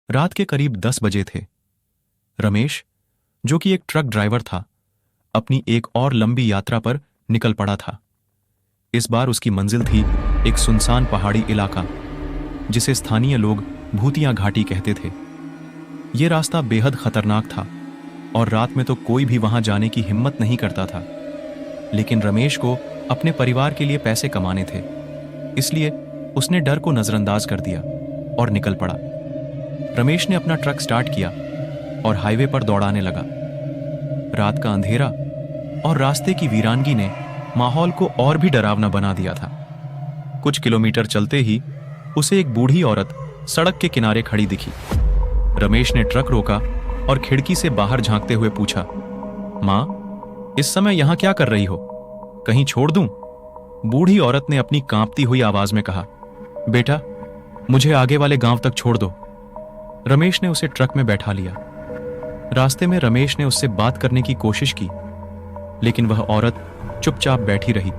रात के करीब 10 बजे थे। रमेश, जो कि एक ट्रक ड्राइवर था, अपनी एक और लंबी यात्रा पर निकल पड़ा था। इस बार उसकी मंजिल थी एक सुनसान पहाड़ी इलाका, जिसे स्थानीय लोग भूतिया घाटी कहते थे। यह रास्ता बेहद खतरनाक था और रात में तो कोई भी वहां जाने की हिम्मत नहीं करता था। लेकिन रमेश को अपने परिवार के लिए पैसे कमाने थे, इसलिए उसने डर को नजरअंदाज कर दिया और निकल पड़ा। रमेश ने अपना ट्रक स्टार्ट किया और हाईवे पर दौड़ाने लगा। रात का अंधेरा और रास्ते की वीरानगी ने माहौल को और भी डरावना बना दिया था। कुछ किलोमीटर चलते ही उसे एक बूढ़ी औरत सड़क के किनारे खड़ी दिखी। रमेश ने ट्रक रोका और खिड़की से बाहर झांकते हुए पूछा, मां, इस समय यहां क्या कर रही हो? कहीं छोड़ दूं? बूढ़ी औरत ने अपनी कांपती हुई आवाज में कहा, बेटा, मुझे आगे वाले गांव तक छोड़ दो। रमेश ने उसे ट्रक में बैठा लिया। रास्ते में रमेश ने उससे बात करने की कोशिश की, लेकिन वह औरत चुपचाप बैठी रही।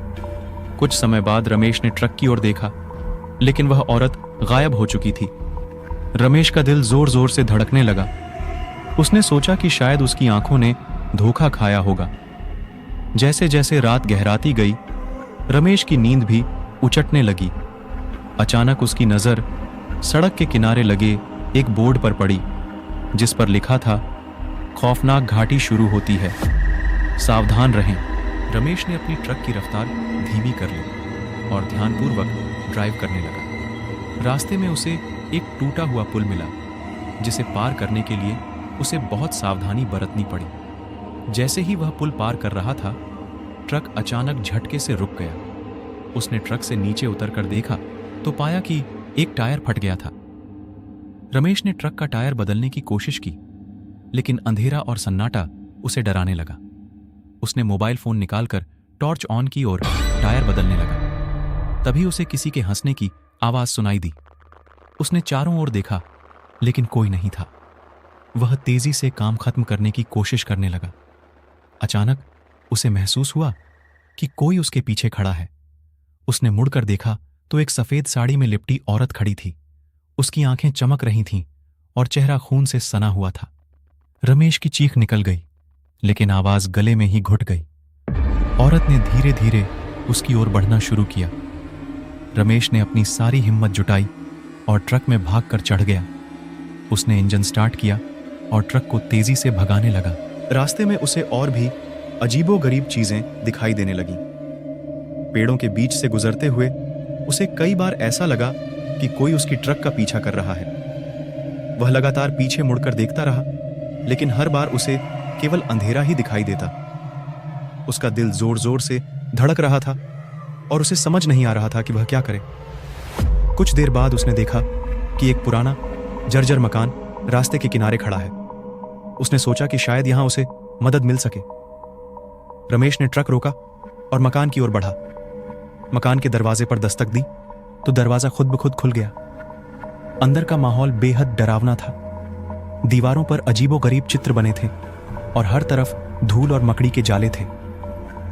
कुछ समय बाद रमेश ने ट्रक की ओर देखा, लेकिन वह औरत गायब हो चुकी थी। रमेश का दिल जोर जोर से धड़कने लगा। उसने सोचा कि शायद उसकी आंखों ने धोखा खाया होगा। जैसे जैसे रात गहराती गई, रमेश की नींद भी उचटने लगी। अचानक उसकी नजर सड़क के किनारे लगे एक बोर्ड पर पड़ी, जिस पर लिखा था, खौफनाक घाटी शुरू होती है, सावधान रहें। रमेश ने अपनी ट्रक की रफ्तार धीमी कर ली और ध्यानपूर्वक ड्राइव करने लगा। रास्ते में उसे एक टूटा हुआ पुल मिला, जिसे पार करने के लिए उसे बहुत सावधानी बरतनी पड़ी। जैसे ही वह पुल पार कर रहा था, ट्रक अचानक झटके से रुक गया। उसने ट्रक से नीचे उतरकर देखा तो पाया कि एक टायर फट गया था। रमेश ने ट्रक का टायर बदलने की कोशिश की, लेकिन अंधेरा और सन्नाटा उसे डराने लगा। उसने मोबाइल फोन निकालकर टॉर्च ऑन की और टायर बदलने लगा। तभी उसे किसी के हंसने की आवाज सुनाई दी। उसने चारों ओर देखा, लेकिन कोई नहीं था। वह तेजी से काम खत्म करने की कोशिश करने लगा। अचानक उसे महसूस हुआ कि कोई उसके पीछे खड़ा है। उसने मुड़कर देखा तो एक सफेद साड़ी में लिपटी औरत खड़ी थी। उसकी आंखें चमक रही थीं और चेहरा खून से सना हुआ था। रमेश की चीख निकल गई, लेकिन आवाज गले में ही घुट गई। औरत ने धीरे धीरे उसकी ओर बढ़ना शुरू किया। रमेश ने अपनी सारी हिम्मत जुटाई और ट्रक में भागकर चढ़ गया। उसने इंजन स्टार्ट किया और ट्रक को तेजी से भगाने लगा। रास्ते में उसे और भी अजीबोगरीब चीजें दिखाई देने लगी। पेड़ों के बीच से गुजरते हुए उसे कई बार ऐसा लगा कि कोई उसकी ट्रक का पीछा कर रहा है। वह लगातार पीछे मुड़कर देखता रहा, लेकिन हर बार उसे केवल अंधेरा ही दिखाई देता। उसका दिल जोर जोर से धड़क रहा था और उसे समझ नहीं आ रहा था कि वह क्या करे। कुछ देर बाद उसने देखा कि एक पुराना जर्जर मकान रास्ते के किनारे खड़ा है। उसने सोचा कि शायद यहां उसे मदद मिल सके। रमेश ने ट्रक रोका और मकान की ओर बढ़ा। मकान के दरवाजे पर दस्तक दी तो दरवाजा खुद ब खुद खुल गया। अंदर का माहौल बेहद डरावना था। दीवारों पर अजीबोगरीब चित्र बने थे और हर तरफ धूल और मकड़ी के जाले थे।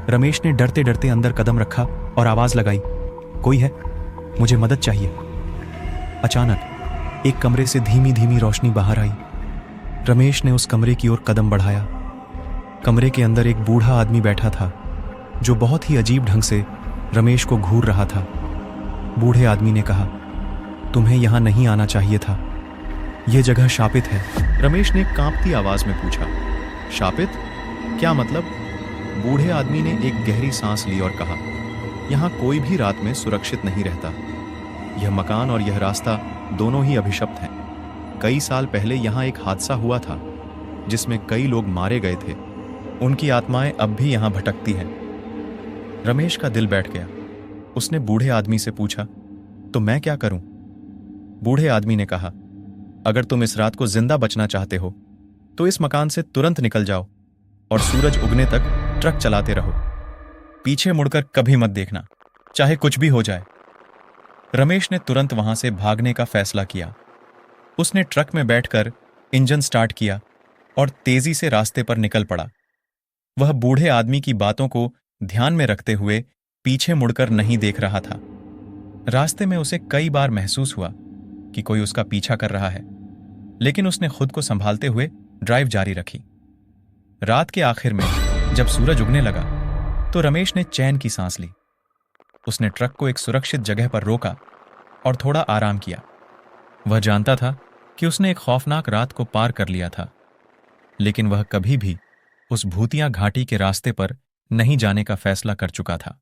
रमेश ने डरते डरते अंदर कदम रखा और आवाज लगाई, कोई है? मुझे मदद चाहिए। अचानक एक कमरे से धीमी धीमी रोशनी बाहर आई। रमेश ने उस कमरे की ओर कदम बढ़ाया। कमरे के अंदर एक बूढ़ा आदमी बैठा था, जो बहुत ही अजीब ढंग से रमेश को घूर रहा था। बूढ़े आदमी ने कहा, तुम्हें यहां नहीं आना चाहिए था, यह जगह शापित है। रमेश ने कांपती आवाज में पूछा, शापित? क्या मतलब? बूढ़े आदमी ने एक गहरी सांस ली और कहा, यहां कोई भी रात में सुरक्षित नहीं रहता। यह मकान और यह रास्ता दोनों ही अभिशप्त हैं। कई साल पहले यहां एक हादसा हुआ था, जिसमें कई लोग मारे गए थे। उनकी आत्माएं अब भी यहां भटकती हैं। रमेश का दिल बैठ गया। उसने बूढ़े आदमी से पूछा, तो मैं क्या करूं? बूढ़े आदमी ने कहा, अगर तुम इस रात को जिंदा बचना चाहते हो तो इस मकान से तुरंत निकल जाओ और सूरज उगने तक ट्रक चलाते रहो। पीछे मुड़कर कभी मत देखना, चाहे कुछ भी हो जाए। रमेश ने तुरंत वहां से भागने का फैसला किया। उसने ट्रक में बैठकर इंजन स्टार्ट किया और तेजी से रास्ते पर निकल पड़ा। वह बूढ़े आदमी की बातों को ध्यान में रखते हुए पीछे मुड़कर नहीं देख रहा था। रास्ते में उसे कई बार महसूस हुआ कि कोई उसका पीछा कर रहा है, लेकिन उसने खुद को संभालते हुए ड्राइव जारी रखी। रात के आखिर में जब सूरज उगने लगा तो रमेश ने चैन की सांस ली। उसने ट्रक को एक सुरक्षित जगह पर रोका और थोड़ा आराम किया। वह जानता था कि उसने एक खौफनाक रात को पार कर लिया था, लेकिन वह कभी भी उस भूतिया घाटी के रास्ते पर नहीं जाने का फैसला कर चुका था।